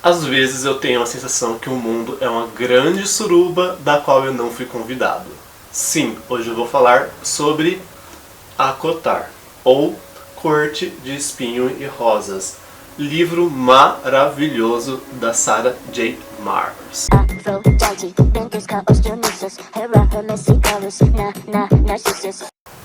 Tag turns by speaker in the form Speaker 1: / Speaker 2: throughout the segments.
Speaker 1: Às vezes eu tenho a sensação que o mundo é uma grande suruba da qual eu não fui convidado. Sim, hoje eu vou falar sobre ACOTAR, ou Corte de Espinho e Rosas, livro maravilhoso da Sarah J. Maas.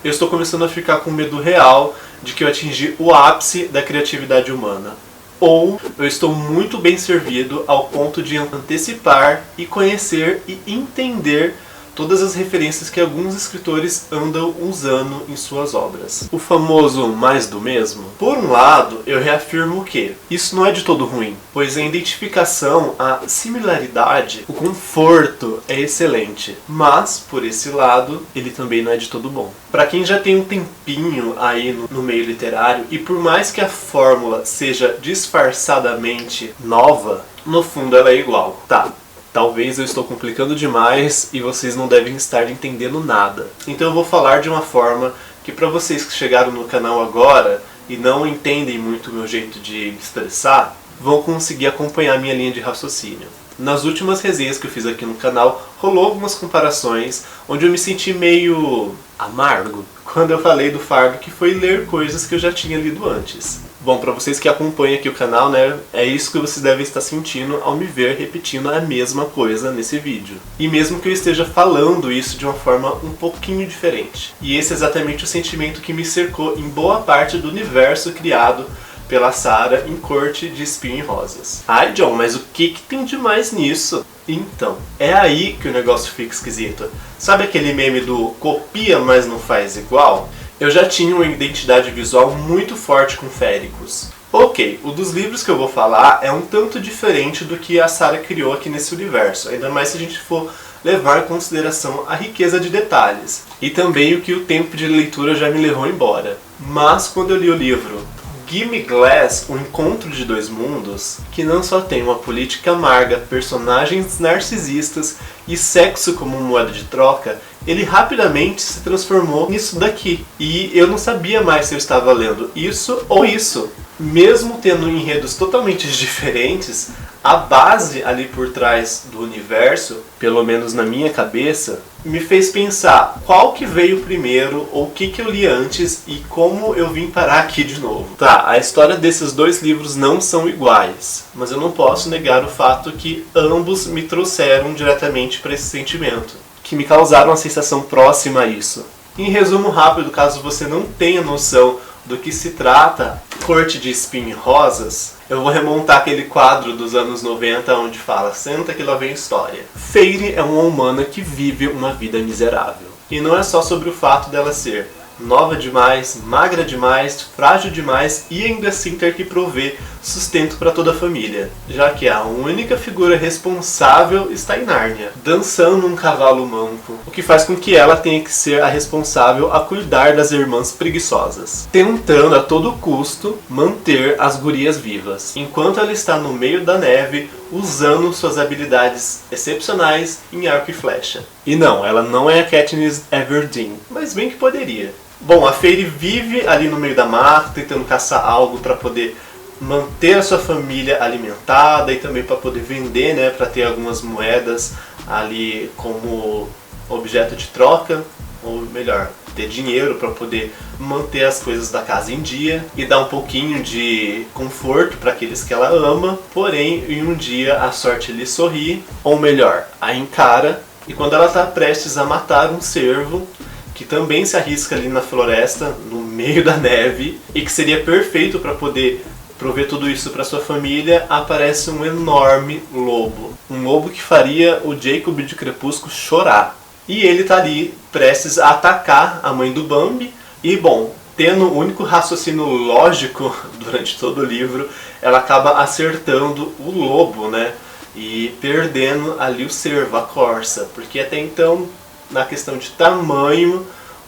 Speaker 1: Eu estou começando a ficar com medo real de que eu atingi o ápice da criatividade humana. Ou eu estou muito bem servido ao ponto de antecipar e conhecer e entender todas as referências que alguns escritores andam usando em suas obras. O famoso mais do mesmo? Por um lado, eu reafirmo que isso não é de todo ruim, pois a identificação, a similaridade, o conforto é excelente. Mas, por esse lado, ele também não é de todo bom. Para quem já tem um tempinho aí no meio literário, e por mais que a fórmula seja disfarçadamente nova, no fundo ela é igual. Tá. Talvez eu estou complicando demais e vocês não devem estar entendendo nada. Então eu vou falar de uma forma que para vocês que chegaram no canal agora e não entendem muito o meu jeito de me expressar, vão conseguir acompanhar minha linha de raciocínio. Nas últimas resenhas que eu fiz aqui no canal, rolou algumas comparações onde eu me senti meio amargo quando eu falei do fardo que foi ler coisas que eu já tinha lido antes. Bom, para vocês que acompanham aqui o canal, né, é isso que vocês devem estar sentindo ao me ver repetindo a mesma coisa nesse vídeo. E mesmo que eu esteja falando isso de uma forma um pouquinho diferente. E esse é exatamente o sentimento que me cercou em boa parte do universo criado pela Sarah em Corte de Espinho e Rosas. Ai, John, mas o que tem de mais nisso? Então, é aí que o negócio fica esquisito. Sabe aquele meme do copia, mas não faz igual? Eu já tinha uma identidade visual muito forte com féricos. Ok, o dos livros que eu vou falar é um tanto diferente do que a Sarah criou aqui nesse universo, ainda mais se a gente for levar em consideração a riqueza de detalhes, e também o que o tempo de leitura já me levou embora. Mas quando eu li o livro Gimme Glass, O Encontro de Dois Mundos, que não só tem uma política amarga, personagens narcisistas e sexo como moeda de troca, ele rapidamente se transformou nisso daqui. E eu não sabia mais se eu estava lendo isso ou isso. Mesmo tendo enredos totalmente diferentes, a base ali por trás do universo, pelo menos na minha cabeça, me fez pensar qual que veio primeiro, ou o que eu li antes e como eu vim parar aqui de novo. Tá, a história desses dois livros não são iguais, mas eu não posso negar o fato que ambos me trouxeram diretamente para esse sentimento, que me causaram uma sensação próxima a isso. Em resumo rápido, caso você não tenha noção do que se trata Corte de Espinho e Rosas, eu vou remontar aquele quadro dos anos 90 onde fala "Senta que lá vem história". Feyre é uma humana que vive uma vida miserável. E não é só sobre o fato dela ser nova demais, magra demais, frágil demais e ainda assim ter que prover sustento para toda a família, já que a única figura responsável está em Nárnia, dançando um cavalo manco, o que faz com que ela tenha que ser a responsável a cuidar das irmãs preguiçosas, tentando a todo custo manter as gurias vivas, enquanto ela está no meio da neve usando suas habilidades excepcionais em arco e flecha. E não, ela não é a Katniss Everdeen, mas bem que poderia. Bom, a Feyre vive ali no meio da mata, tentando caçar algo para poder manter a sua família alimentada e também para poder vender, né, para ter algumas moedas ali como objeto de troca, ou melhor, ter dinheiro para poder manter as coisas da casa em dia e dar um pouquinho de conforto para aqueles que ela ama. Porém, em um dia a sorte lhe sorri, ou melhor, a encara, e quando ela está prestes a matar um cervo, que também se arrisca ali na floresta, no meio da neve, e que seria perfeito para poder prover tudo isso para sua família, aparece um enorme lobo. Um lobo que faria o Jacob de Crepúsculo chorar. E ele tá ali prestes a atacar a mãe do Bambi. E bom, tendo o único raciocínio lógico durante todo o livro, ela acaba acertando o lobo, né? E perdendo ali o cervo, a corça. Porque até então, na questão de tamanho,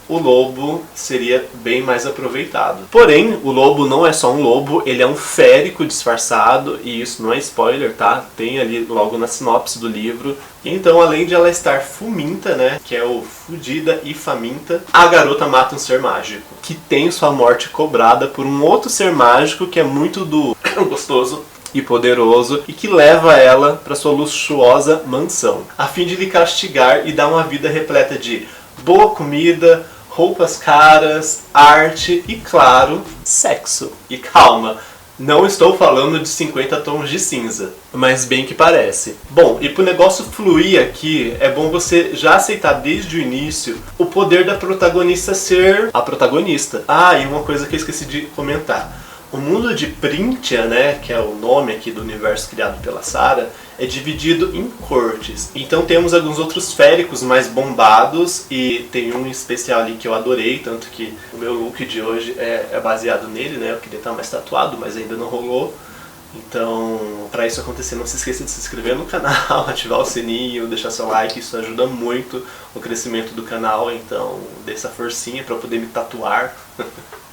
Speaker 1: o lobo seria bem mais aproveitado. Porém, o lobo não é só um lobo, ele é um férico disfarçado, e isso não é spoiler, tá? Tem ali logo na sinopse do livro. Então, além de ela estar faminta, né, que é o fudida e faminta, a garota mata um ser mágico, que tem sua morte cobrada por um outro ser mágico que é muito do gostoso, e poderoso e que leva ela para sua luxuosa mansão, a fim de lhe castigar e dar uma vida repleta de boa comida, roupas caras, arte e, claro, sexo. E calma, não estou falando de 50 tons de cinza, mas bem que parece. Bom, e pro negócio fluir aqui, é bom você já aceitar desde o início o poder da protagonista ser a protagonista. Ah, e uma coisa que eu esqueci de comentar. O mundo de Printia, né, que é o nome aqui do universo criado pela Sarah, é dividido em cortes. Então temos alguns outros féricos mais bombados e tem um especial ali que eu adorei, tanto que o meu look de hoje é baseado nele, né? Eu queria estar mais tatuado, mas ainda não rolou. Então, para isso acontecer, não se esqueça de se inscrever no canal, ativar o sininho, deixar seu like, isso ajuda muito o crescimento do canal, então dê essa forcinha para poder me tatuar.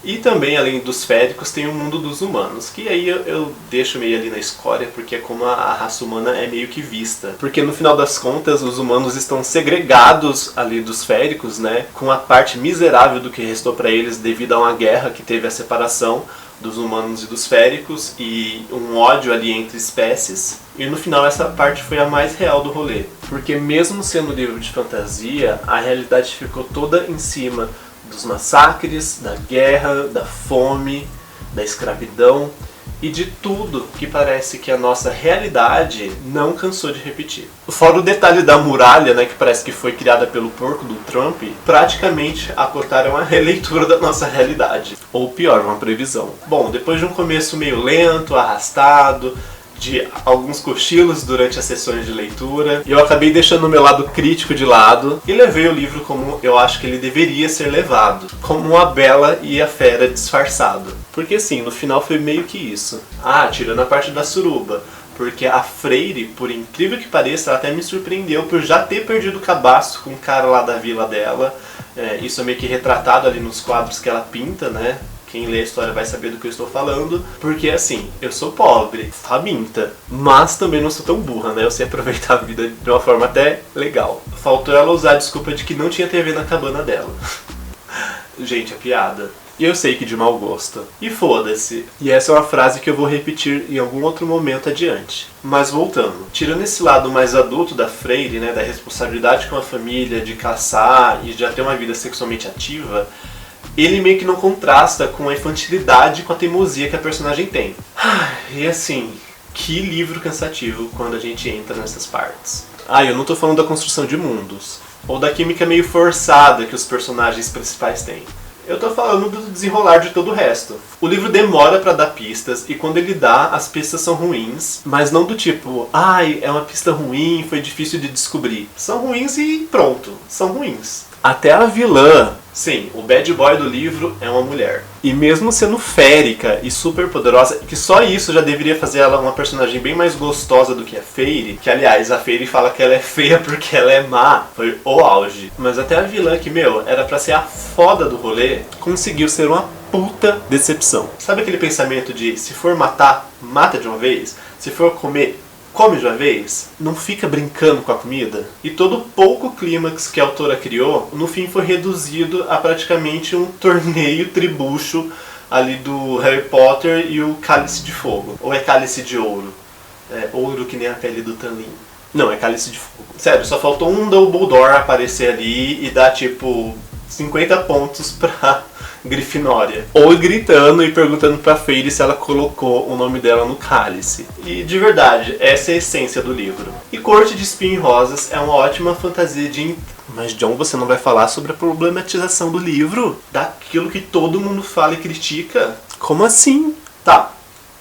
Speaker 1: E também, além dos féricos, tem o mundo dos humanos, que aí eu deixo meio ali na escória, porque é como a raça humana é meio que vista. Porque no final das contas, os humanos estão segregados ali dos féricos, né, com a parte miserável do que restou para eles devido a uma guerra que teve a separação dos humanos e dos féricos e um ódio ali entre espécies. E no final essa parte foi a mais real do rolê, porque mesmo sendo um livro de fantasia, a realidade ficou toda em cima dos massacres, da guerra, da fome, da escravidão e de tudo que parece que a nossa realidade não cansou de repetir. Fora o detalhe da muralha, né, que parece que foi criada pelo porco do Trump, praticamente acotaram a releitura da nossa realidade. Ou pior, uma previsão. Bom, depois de um começo meio lento, arrastado, de alguns cochilos durante as sessões de leitura, eu acabei deixando o meu lado crítico de lado e levei o livro como eu acho que ele deveria ser levado, como a Bela e a Fera disfarçado. Porque assim, no final foi meio que isso. Ah, tirando a parte da suruba, porque a Freire, por incrível que pareça, ela até me surpreendeu por já ter perdido o cabaço com o cara lá da vila dela. Isso é meio que retratado ali nos quadros que ela pinta, né? Quem lê a história vai saber do que eu estou falando, porque assim, eu sou pobre, faminta, mas também não sou tão burra, né? Eu sei aproveitar a vida de uma forma até legal. Faltou ela usar a desculpa de que não tinha TV na cabana dela. Gente, é piada. E eu sei que de mau gosto. E foda-se. E essa é uma frase que eu vou repetir em algum outro momento adiante. Mas voltando. Tirando esse lado mais adulto da Freire, né, da responsabilidade com a família, de caçar e de já ter uma vida sexualmente ativa, ele meio que não contrasta com a infantilidade e com a teimosia que a personagem tem. E assim, que livro cansativo quando a gente entra nessas partes. Eu não tô falando da construção de mundos, ou da química meio forçada que os personagens principais têm. Eu tô falando do desenrolar de todo o resto. O livro demora pra dar pistas, e quando ele dá, as pistas são ruins, mas não do tipo, é uma pista ruim, foi difícil de descobrir. São ruins e pronto, são ruins. Até a vilã, sim, o bad boy do livro é uma mulher. E mesmo sendo férica e super poderosa, que só isso já deveria fazer ela uma personagem bem mais gostosa do que a Feire, que aliás, a Feire fala que ela é feia porque ela é má, foi o auge. Mas até a vilã que, era pra ser a foda do rolê, conseguiu ser uma puta decepção. Sabe aquele pensamento de, se for matar, mata de uma vez? Se for comer, come de uma vez, não fica brincando com a comida. E todo o pouco clímax que a autora criou, no fim foi reduzido a praticamente um torneio tribucho ali do Harry Potter e o Cálice de Fogo. Ou é Cálice de Ouro? É ouro que nem a pele do Tanlin. Não, é Cálice de Fogo. Sério, só faltou um Dumbledore aparecer ali e dar tipo 50 pontos pra Grifinória. Ou gritando e perguntando pra Feire se ela colocou o nome dela no cálice. E de verdade, essa é a essência do livro. E Corte de Espinho e Rosas é uma ótima fantasia de... Mas John, você não vai falar sobre a problematização do livro? Daquilo que todo mundo fala e critica? Como assim? Tá,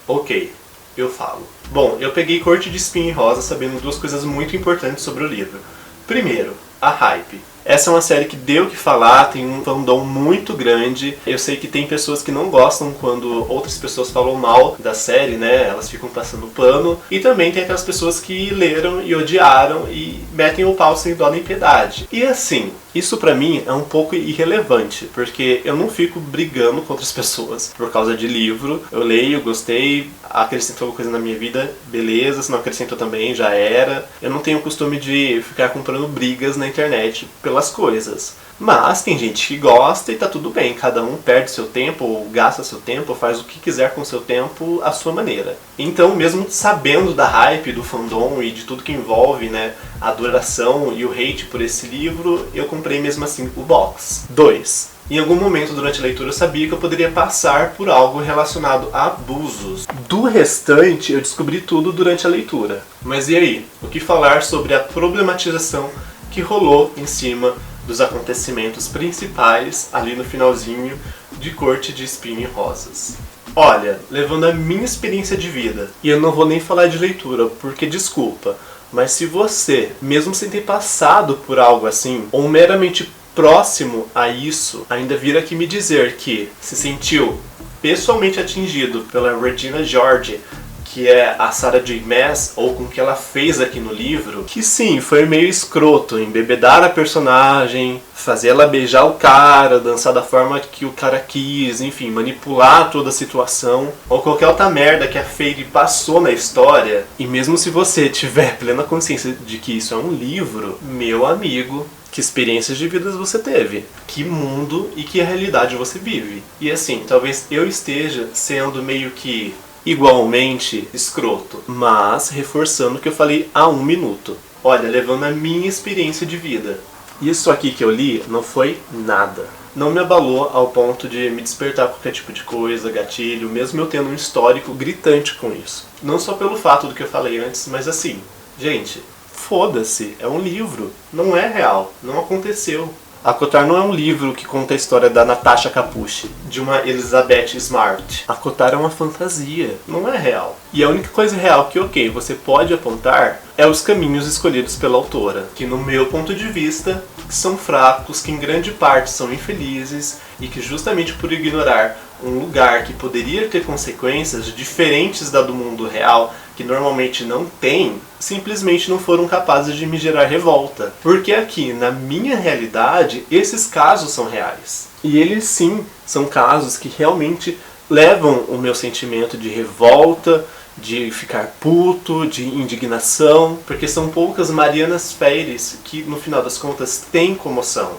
Speaker 1: ok, eu falo. Bom, eu peguei Corte de Espinho e Rosas sabendo duas coisas muito importantes sobre o livro. Primeiro, a hype. Essa é uma série que deu o que falar, tem um fandom muito grande. Eu sei que tem pessoas que não gostam quando outras pessoas falam mal da série, né? Elas ficam passando pano. E também tem aquelas pessoas que leram e odiaram e metem o pau sem dó nem piedade. E assim, isso pra mim é um pouco irrelevante, porque eu não fico brigando com outras pessoas por causa de livro. Eu leio, gostei, acrescentou alguma coisa na minha vida, beleza. Se não acrescentou também, já era. Eu não tenho o costume de ficar comprando brigas na internet pelas coisas. Mas tem gente que gosta e tá tudo bem, cada um perde seu tempo, ou gasta seu tempo, ou faz o que quiser com seu tempo à sua maneira. Então, mesmo sabendo da hype, do fandom e de tudo que envolve, né, a adoração e o hate por esse livro, eu comprei mesmo assim o box. 2. Em algum momento durante a leitura eu sabia que eu poderia passar por algo relacionado a abusos. Do restante, eu descobri tudo durante a leitura. Mas e aí? O que falar sobre a problematização que rolou em cima dos acontecimentos principais ali no finalzinho de Corte de Espinho e Rosas? Olha, levando a minha experiência de vida, e eu não vou nem falar de leitura, porque desculpa, mas se você, mesmo sem ter passado por algo assim, ou meramente próximo a isso, ainda vir aqui me dizer que se sentiu pessoalmente atingido pela Regina George, que é a Sarah J. Maas, ou com o que ela fez aqui no livro, que sim, foi meio escroto, embebedar a personagem, fazer ela beijar o cara, dançar da forma que o cara quis, enfim, manipular toda a situação, ou qualquer outra merda que a Fade passou na história. E mesmo se você tiver plena consciência de que isso é um livro, meu amigo, que experiências de vida você teve, que mundo e que realidade você vive. E assim, talvez eu esteja sendo meio que igualmente escroto, mas reforçando o que eu falei há 1 minuto. Olha, levando a minha experiência de vida. Isso aqui que eu li não foi nada. Não me abalou ao ponto de me despertar qualquer tipo de coisa, gatilho, mesmo eu tendo um histórico gritante com isso. Não só pelo fato do que eu falei antes, mas assim, gente, foda-se, é um livro, não é real, não aconteceu. ACOTAR não é um livro que conta a história da Natasha Capucci, de uma Elizabeth Smart. ACOTAR é uma fantasia, não é real. E a única coisa real que, ok, você pode apontar é os caminhos escolhidos pela autora, que no meu ponto de vista são fracos, que em grande parte são infelizes e que justamente por ignorar um lugar que poderia ter consequências diferentes da do mundo real, que normalmente não tem, simplesmente não foram capazes de me gerar revolta. Porque aqui, na minha realidade, esses casos são reais. E eles sim são casos que realmente levam o meu sentimento de revolta, de ficar puto, de indignação, porque são poucas Marianas Feires que, no final das contas, têm comoção.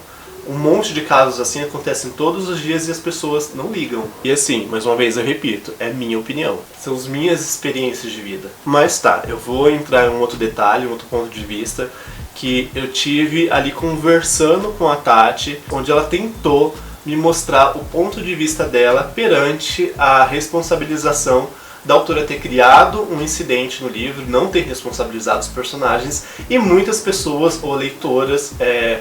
Speaker 1: Um monte de casos assim acontecem todos os dias e as pessoas não ligam. E assim, mais uma vez eu repito, é minha opinião. São as minhas experiências de vida. Mas tá, eu vou entrar em um outro detalhe, um outro ponto de vista, que eu tive ali conversando com a Tati, onde ela tentou me mostrar o ponto de vista dela perante a responsabilização da autora ter criado um incidente no livro, não ter responsabilizado os personagens e muitas pessoas ou leitoras,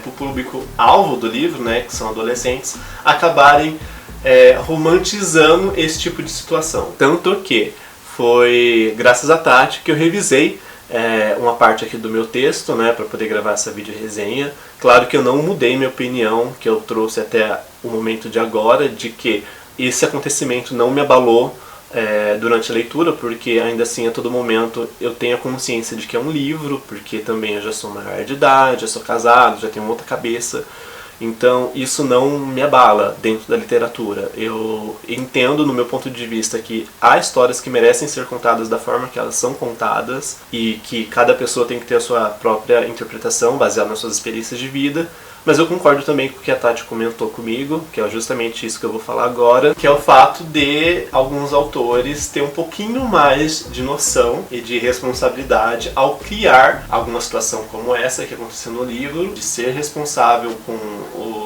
Speaker 1: pro público-alvo do livro, né, que são adolescentes, acabarem romantizando esse tipo de situação. Tanto que foi graças a Tati que eu revisei uma parte aqui do meu texto, né, para poder gravar essa vídeo resenha. Claro que eu não mudei minha opinião, que eu trouxe até o momento de agora, de que esse acontecimento não me abalou durante a leitura, porque ainda assim a todo momento eu tenho a consciência de que é um livro, porque também eu já sou maior de idade, já sou casado, já tenho outra cabeça, então isso não me abala dentro da literatura. Eu entendo no meu ponto de vista que há histórias que merecem ser contadas da forma que elas são contadas e que cada pessoa tem que ter a sua própria interpretação baseada nas suas experiências de vida. Mas eu concordo também com o que a Tati comentou comigo, que é justamente isso que eu vou falar agora, que é o fato de alguns autores ter um pouquinho mais de noção e de responsabilidade ao criar alguma situação como essa que aconteceu no livro, de ser responsável com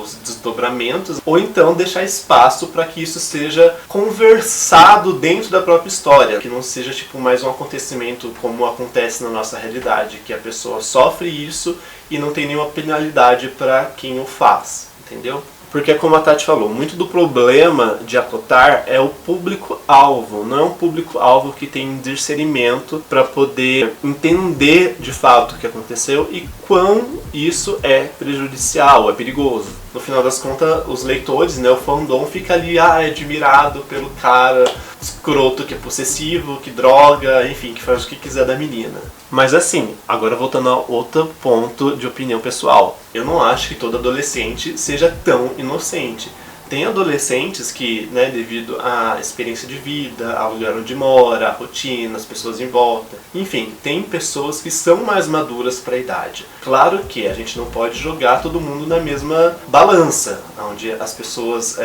Speaker 1: os desdobramentos, ou então deixar espaço para que isso seja conversado dentro da própria história, que não seja tipo mais um acontecimento como acontece na nossa realidade, que a pessoa sofre isso e não tem nenhuma penalidade para quem o faz, entendeu? Porque, como a Tati falou, muito do problema de ACOTAR é o público-alvo, não é um público-alvo que tem discernimento para poder entender de fato o que aconteceu e quão isso é prejudicial, é perigoso. No final das contas, os leitores, né, o fandom fica ali admirado pelo cara escroto que é possessivo, que droga, enfim, que faz o que quiser da menina. Mas assim, agora voltando a outro ponto de opinião pessoal, eu não acho que todo adolescente seja tão inocente. Tem adolescentes que, né, devido à experiência de vida, ao lugar onde mora, à rotina, as pessoas em volta, enfim, tem pessoas que são mais maduras para a idade. Claro que a gente não pode jogar todo mundo na mesma balança, onde as pessoas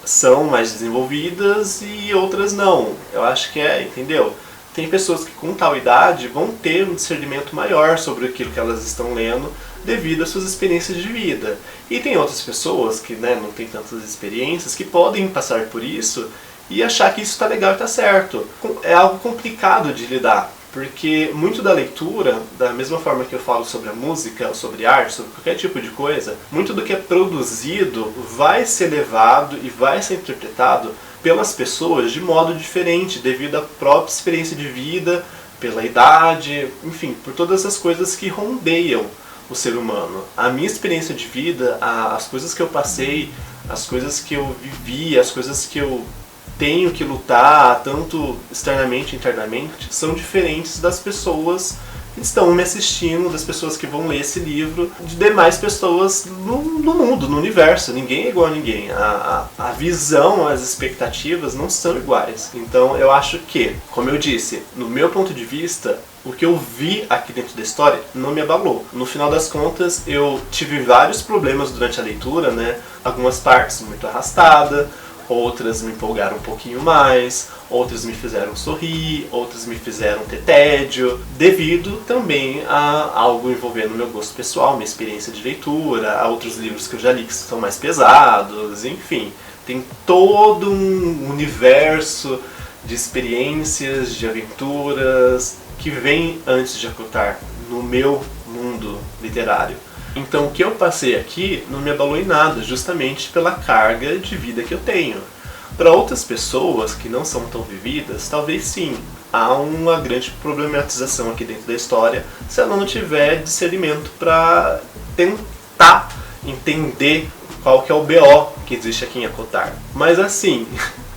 Speaker 1: são mais desenvolvidas e outras não. Eu acho que entendeu? Tem pessoas que com tal idade vão ter um discernimento maior sobre aquilo que elas estão lendo devido às suas experiências de vida. E tem outras pessoas que, né, não têm tantas experiências que podem passar por isso e achar que isso está legal e está certo. É algo complicado de lidar, porque muito da leitura, da mesma forma que eu falo sobre a música, sobre arte, sobre qualquer tipo de coisa, muito do que é produzido vai ser levado e vai ser interpretado pelas pessoas de modo diferente, devido à própria experiência de vida, pela idade, enfim, por todas as coisas que rondeiam o ser humano. A minha experiência de vida, as coisas que eu passei, as coisas que eu vivi, as coisas que eu tenho que lutar, tanto externamente e internamente, são diferentes das pessoas que estão me assistindo, das pessoas que vão ler esse livro, de demais pessoas no mundo, no universo. Ninguém é igual a ninguém. A visão, as expectativas não são iguais. Então eu acho que, como eu disse, no meu ponto de vista, o que eu vi aqui dentro da história não me abalou. No final das contas, eu tive vários problemas durante a leitura, né? Algumas partes muito arrastadas, outras me empolgaram um pouquinho mais, outras me fizeram sorrir, outras me fizeram ter tédio, devido também a algo envolvendo meu gosto pessoal, minha experiência de leitura, a outros livros que eu já li que são mais pesados, enfim. Tem todo um universo de experiências, de aventuras, que vem antes de acotar no meu mundo literário. Então o que eu passei aqui não me abalou em nada, justamente pela carga de vida que eu tenho. Para outras pessoas que não são tão vividas, talvez sim, há uma grande problematização aqui dentro da história se ela não tiver discernimento para tentar entender qual que é o BO que existe aqui em Acotar. Mas assim,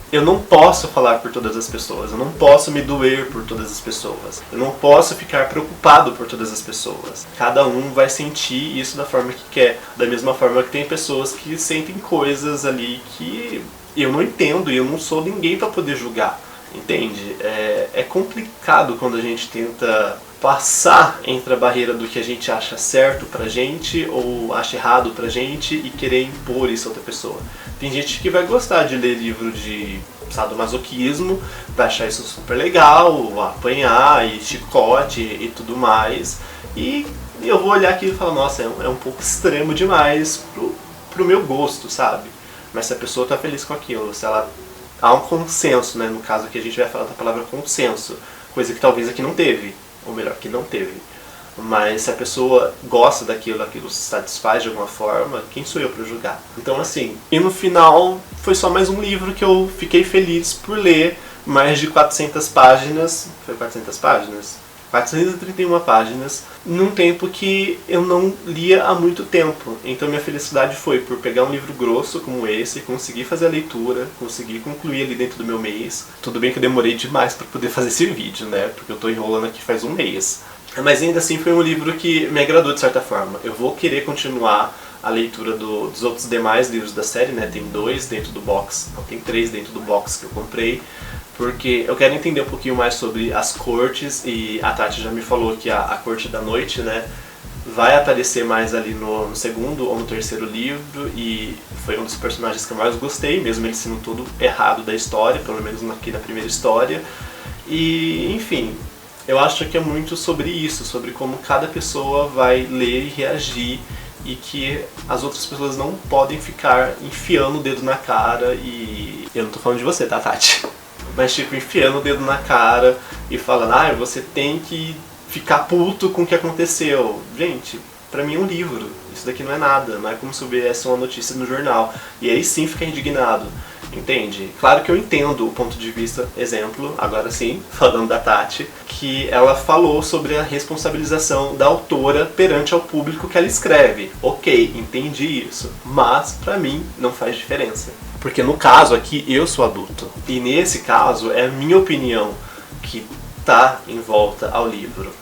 Speaker 1: eu não posso falar por todas as pessoas, eu não posso me doer por todas as pessoas, eu não posso ficar preocupado por todas as pessoas. Cada um vai sentir isso da forma que quer, da mesma forma que tem pessoas que sentem coisas ali que eu não entendo e eu não sou ninguém para poder julgar, entende? É complicado quando a gente tenta passar entre a barreira do que a gente acha certo pra gente ou acha errado pra gente e querer impor isso a outra pessoa. Tem gente que vai gostar de ler livro de sadomasoquismo, vai achar isso super legal, apanhar e chicote e tudo mais, e eu vou olhar aqui e falar, nossa, é um pouco extremo demais pro meu gosto, sabe? Mas se a pessoa tá feliz com aquilo, se ela há um consenso, né? No caso aqui a gente vai falar da palavra consenso, coisa que talvez aqui não teve, ou melhor, que não teve. Mas se a pessoa gosta daquilo, aquilo se satisfaz de alguma forma, quem sou eu para julgar? Então assim, e no final foi só mais um livro que eu fiquei feliz por ler, mais de 400 páginas, foi 400 páginas? 431 páginas, num tempo que eu não lia há muito tempo. Então minha felicidade foi por pegar um livro grosso como esse, conseguir fazer a leitura, conseguir concluir ali dentro do meu mês. Tudo bem que eu demorei demais para poder fazer esse vídeo, né? Porque eu tô enrolando aqui faz um mês. Mas ainda assim foi um livro que me agradou de certa forma. Eu vou querer continuar a leitura dos outros demais livros da série, né? Tem 2 dentro do box, não, tem 3 dentro do box que eu comprei, porque eu quero entender um pouquinho mais sobre as cortes, e a Tati já me falou que a Corte da Noite, né, vai aparecer mais ali no segundo ou no terceiro livro, e foi um dos personagens que eu mais gostei, mesmo ele sendo todo errado da história, pelo menos aqui na primeira história. E, enfim, eu acho que é muito sobre isso, sobre como cada pessoa vai ler e reagir, e que as outras pessoas não podem ficar enfiando o dedo na cara, e eu não tô falando de você, tá, Tati? Mas tipo, enfiando o dedo na cara e falando, você tem que ficar puto com o que aconteceu. Gente, pra mim é um livro, isso daqui não é nada, não é como se eu viesse uma notícia no jornal. E aí sim fica indignado, entende? Claro que eu entendo o ponto de vista, exemplo, agora sim, falando da Tati, que ela falou sobre a responsabilização da autora perante ao público que ela escreve. Ok, entendi isso, mas pra mim não faz diferença. Porque no caso aqui eu sou adulto, e nesse caso é a minha opinião que tá em volta ao livro,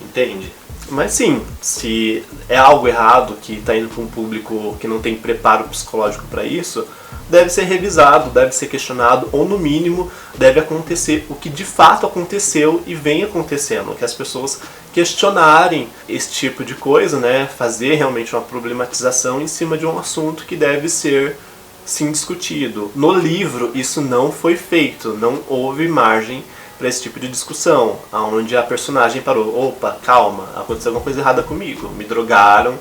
Speaker 1: entende? Mas sim, se é algo errado que tá indo para um público que não tem preparo psicológico para isso, deve ser revisado, deve ser questionado, ou no mínimo deve acontecer o que de fato aconteceu e vem acontecendo, que as pessoas questionarem esse tipo de coisa, né? Fazer realmente uma problematização em cima de um assunto que deve ser sim discutido. No livro isso não foi feito, não houve margem para esse tipo de discussão, onde a personagem parou, opa, calma, aconteceu alguma coisa errada comigo, me drogaram,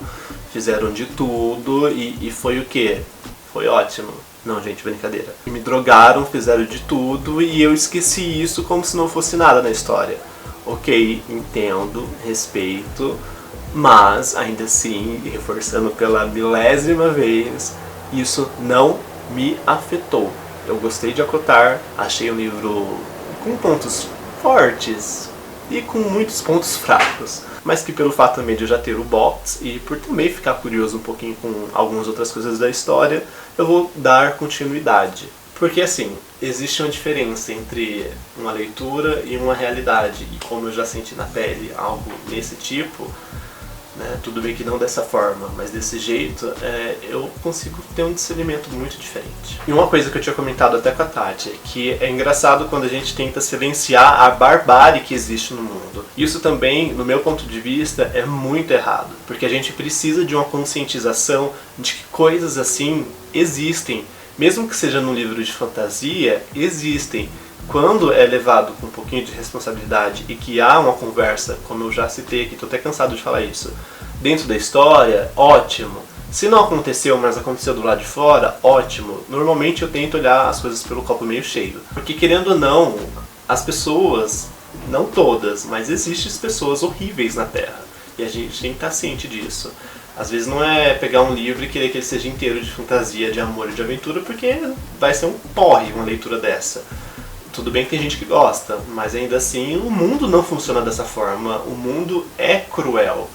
Speaker 1: fizeram de tudo e foi o quê? Foi ótimo. Não, gente, brincadeira. Me drogaram, fizeram de tudo e eu esqueci isso como se não fosse nada na história. Ok, entendo, respeito, mas ainda assim, reforçando pela milésima vez, isso não me afetou. Eu gostei de Acotar, achei o livro com pontos fortes e com muitos pontos fracos, mas que pelo fato também de eu já ter o box e por também ficar curioso um pouquinho com algumas outras coisas da história, eu vou dar continuidade. Porque assim, existe uma diferença entre uma leitura e uma realidade, e como eu já senti na pele algo desse tipo, né, tudo bem que não dessa forma, mas desse jeito, eu consigo ter um discernimento muito diferente. E uma coisa que eu tinha comentado até com a Tati, é que é engraçado quando a gente tenta silenciar a barbárie que existe no mundo. Isso também, no meu ponto de vista, é muito errado, porque a gente precisa de uma conscientização de que coisas assim existem, mesmo que seja num livro de fantasia, existem. Quando é levado com um pouquinho de responsabilidade e que há uma conversa, como eu já citei aqui, estou até cansado de falar isso, dentro da história, ótimo. Se não aconteceu, mas aconteceu do lado de fora, ótimo. Normalmente eu tento olhar as coisas pelo copo meio cheio. Porque querendo ou não, as pessoas, não todas, mas existem pessoas horríveis na Terra. E a gente tem que estar ciente disso. Às vezes não é pegar um livro e querer que ele seja inteiro de fantasia, de amor e de aventura, porque vai ser um porre uma leitura dessa. Tudo bem que tem gente que gosta, mas ainda assim o mundo não funciona dessa forma. O mundo é cruel,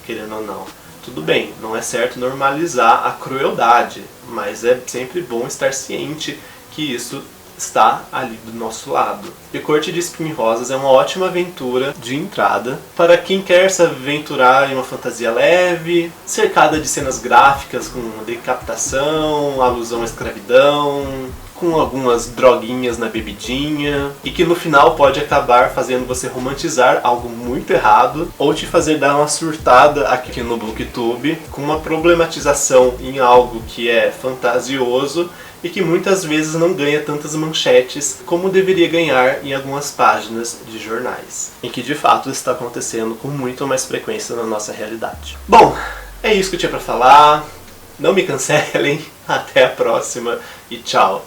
Speaker 1: querendo ou não. Tudo bem, não é certo normalizar a crueldade, mas é sempre bom estar ciente que isso está ali do nosso lado. E Corte de Espinho e Rosas é uma ótima aventura de entrada para quem quer se aventurar em uma fantasia leve, cercada de cenas gráficas com decapitação, alusão à escravidão, com algumas droguinhas na bebidinha, e que no final pode acabar fazendo você romantizar algo muito errado, ou te fazer dar uma surtada aqui no Booktube, com uma problematização em algo que é fantasioso e que muitas vezes não ganha tantas manchetes como deveria ganhar em algumas páginas de jornais, em que de fato está acontecendo com muito mais frequência na nossa realidade. Bom, é isso que eu tinha pra falar, não me cancelem, até a próxima e tchau!